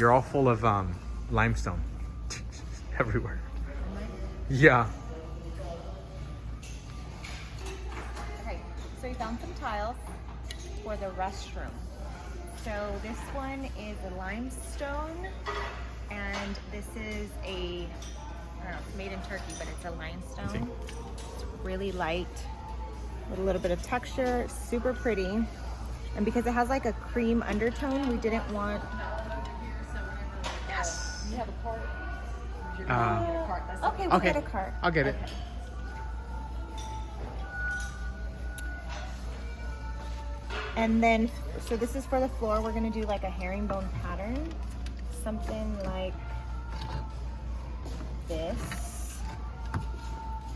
you're all full of limestone everywhere. Yeah. Okay, so we found some tiles for the restroom. So this one is a limestone, and this is a, I don't know, it's made in Turkey, but it's a limestone. It's really light, with a little bit of texture, super pretty. And because it has like a cream undertone, we didn't want... Yes. You have a cart? Okay, we'll Okay. get a cart. I'll get it. Okay. And then, so this is for the floor. We're gonna do like a herringbone pattern. Something like this,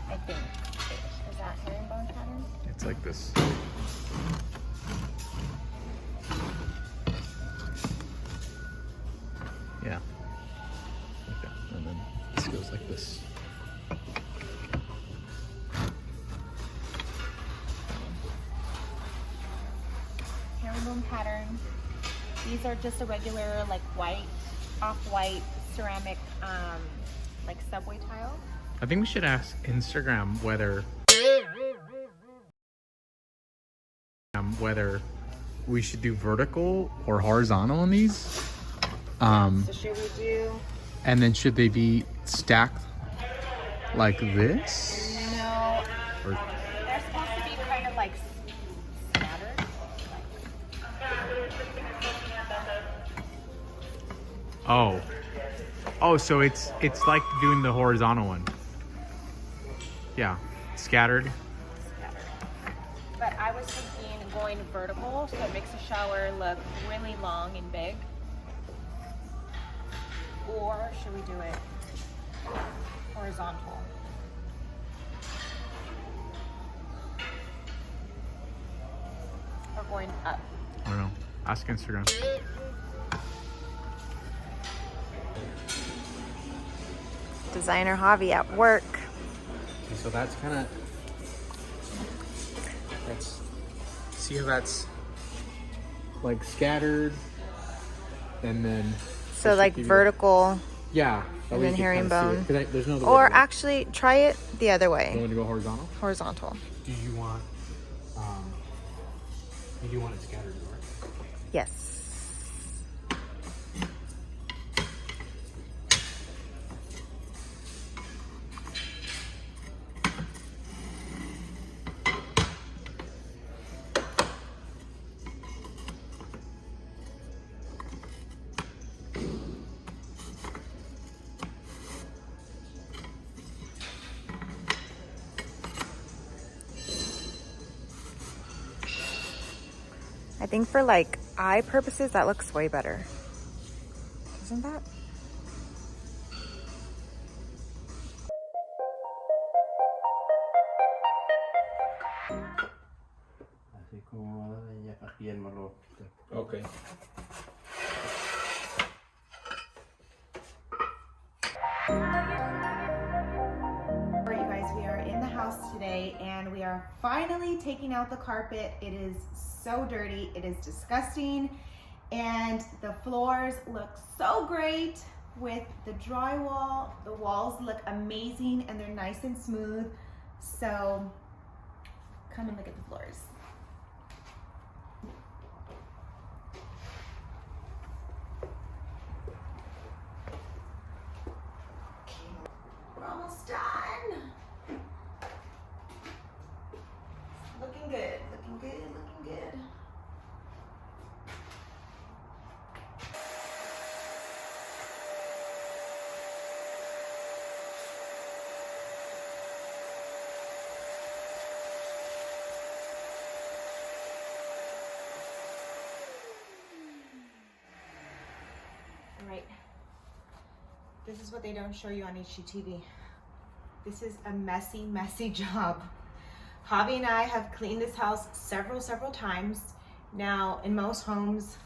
I think. Is that herringbone pattern? It's like this. Yeah. Like that. And then this goes like this. Herringbone pattern. These are just a regular like white, off-white ceramic like subway tile. I think we should ask Instagram whether we should do vertical or horizontal on these. So should we do? And then should they be stacked like this? No. Or They're supposed to be kind of like scattered. oh, so it's like doing the horizontal one. Yeah, scattered. But I was thinking going vertical, so it makes the shower look really long and big. Or should we do it horizontal? Or going up? I don't know. Ask Instagram. Designer Javi at work. Okay, so that's kind of, see how that's like scattered, and then So like vertical, yeah, and then herringbone. Because there's no other way Or to go. actually try it the other You way, want to go horizontal? horizontal. Do you want it scattered, right? Yes. I think for like eye purposes, that looks way better. Isn't that? Así como ya partiéndolo. Okay. All right, you guys, we are in the house today and we are finally taking out the carpet. It is so dirty, it is disgusting, and the floors look so great with the drywall. The walls look amazing and they're nice and smooth. So come and look at the floors. We're almost done. Looking good, looking good, looking good. All right. This is what they don't show you on HGTV. This is a messy, messy job. Javi and I have cleaned this house several times. Now, in most homes,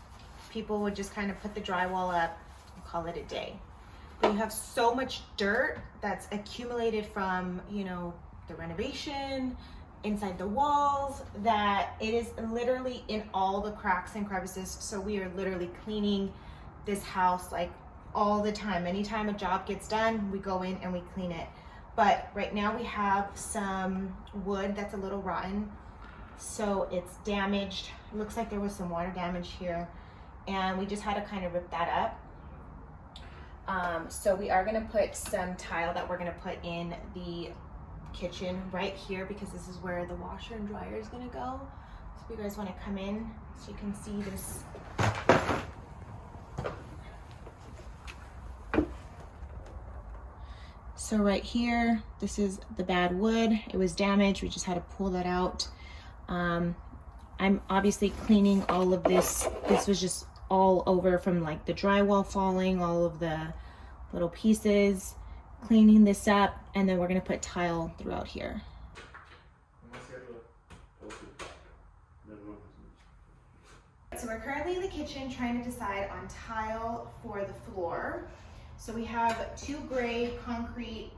people would just kind of put the drywall up and call it a day. But you have so much dirt that's accumulated from, you know, the renovation, inside the walls, that it is literally in all the cracks and crevices. So we are literally cleaning this house like all the time. Anytime a job gets done, we go in and we clean it. But right now we have some wood that's a little rotten, so it's damaged. It looks like there was some water damage here, and we just had to kind of rip that up. So we are gonna put some tile that we're gonna put in the kitchen right here, because this is where the washer and dryer is gonna go. So if you guys wanna come in so you can see this. So right here, this is the bad wood. It was damaged. We just had to pull that out. I'm obviously cleaning all of this. This was just all over from like the drywall falling, all of the little pieces, cleaning this up, and then we're gonna put tile throughout here. So we're currently in the kitchen trying to decide on tile for the floor. So we have 2 gray concrete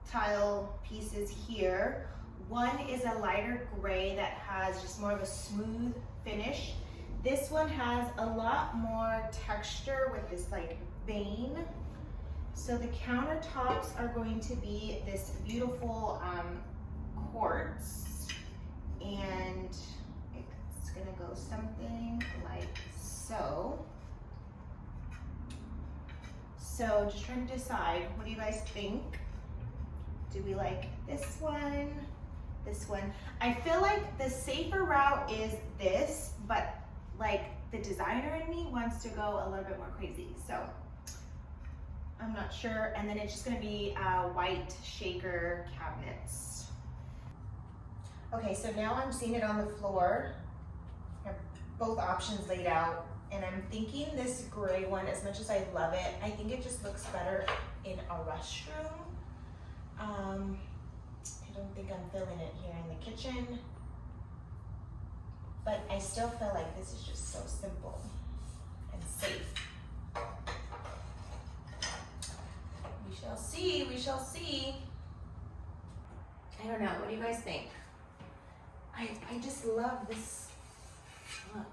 tile pieces here. One is a lighter gray that has just more of a smooth finish. This one has a lot more texture with this like vein. So the countertops are going to be this beautiful quartz, and it's gonna go something like so. So just trying to decide, what do you guys think? Do we like this one? This one? I feel like the safer route is this, but like the designer in me wants to go a little bit more crazy. So I'm not sure. And then it's just gonna be white shaker cabinets. Okay, so now I'm seeing it on the floor. I have both options laid out. And I'm thinking this gray one, as much as I love it, I think it just looks better in a restroom. I don't think I'm feeling it here in the kitchen. But I still feel like this is just so simple and safe. We shall see, we shall see. I don't know, what do you guys think? I just love this look.